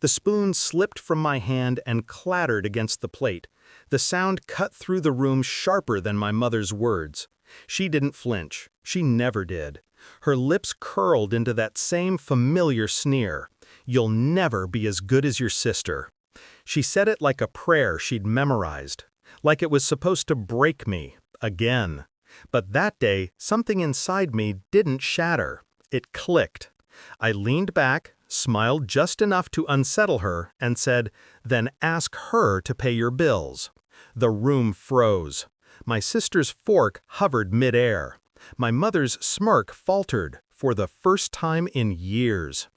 The spoon slipped from my hand and clattered against the plate. The sound cut through the room sharper than my mother's words. She didn't flinch. She never did. Her lips curled into that same familiar sneer. "You'll never be as good as your sister." She said it like a prayer she'd memorized, like it was supposed to break me, again. But that day, something inside me didn't shatter. It clicked. I leaned back, smiled just enough to unsettle her, and said, "Then ask her to pay your bills." The room froze. My sister's fork hovered midair. My mother's smirk faltered, for the first time in years.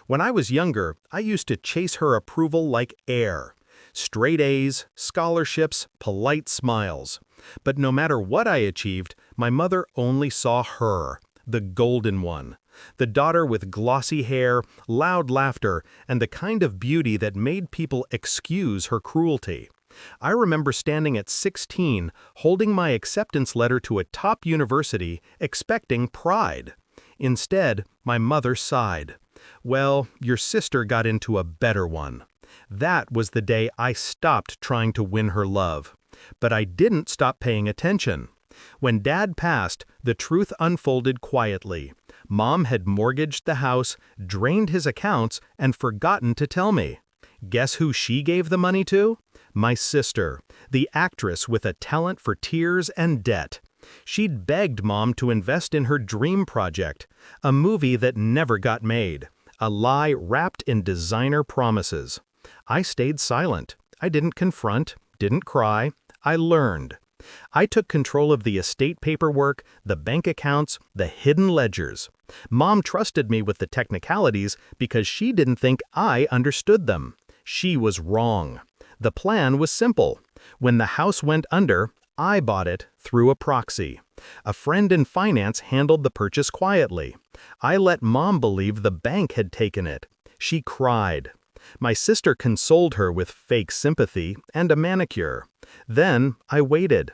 When I was younger, I used to chase her approval like air. Straight A's, scholarships, polite smiles. But no matter what I achieved, my mother only saw her, the golden one. The daughter with glossy hair, loud laughter, and the kind of beauty that made people excuse her cruelty. I remember standing at 16, holding my acceptance letter to a top university, expecting pride. Instead, my mother sighed. "Well, your sister got into a better one." That was the day I stopped trying to win her love. But I didn't stop paying attention. When Dad passed, the truth unfolded quietly. Mom had mortgaged the house, drained his accounts, and forgotten to tell me. Guess who she gave the money to? My sister, the actress with a talent for tears and debt. She'd begged Mom to invest in her dream project, a movie that never got made, a lie wrapped in designer promises. I stayed silent. I didn't confront, didn't cry. I learned. I took control of the estate paperwork, the bank accounts, the hidden ledgers. Mom trusted me with the technicalities because she didn't think I understood them. She was wrong. The plan was simple. When the house went under, I bought it through a proxy. A friend in finance handled the purchase quietly. I let Mom believe the bank had taken it. She cried. My sister consoled her with fake sympathy and a manicure. Then I waited.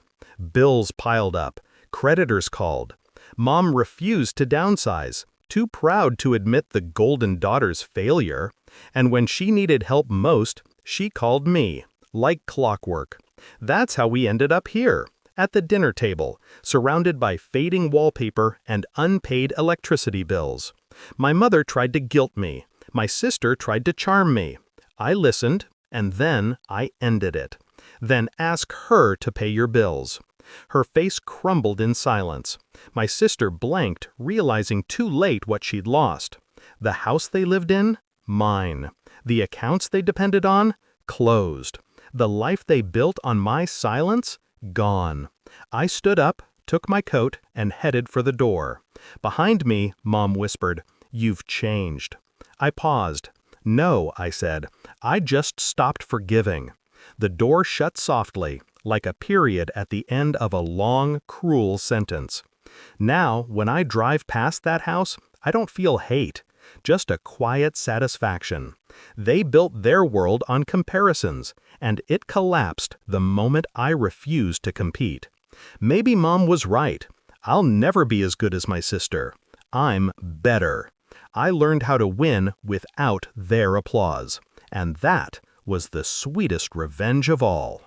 Bills piled up. Creditors called. Mom refused to downsize, too proud to admit the golden daughter's failure. And when she needed help most, she called me, like clockwork. That's how we ended up here, at the dinner table, surrounded by fading wallpaper and unpaid electricity bills. My mother tried to guilt me. My sister tried to charm me. I listened, and then I ended it. "Then ask her to pay your bills." Her face crumbled in silence. My sister blanked, realizing too late what she'd lost. The house they lived in? Mine. The accounts they depended on? Closed. The life they built on my silence? Gone. I stood up, took my coat, and headed for the door. Behind me, Mom whispered, "You've changed." I paused. "No," I said. "I just stopped forgiving." The door shut softly, like a period at the end of a long, cruel sentence. Now, when I drive past that house, I don't feel hate, just a quiet satisfaction. They built their world on comparisons, and it collapsed the moment I refused to compete. Maybe Mom was right. I'll never be as good as my sister. I'm better. I learned how to win without their applause, and that was the sweetest revenge of all.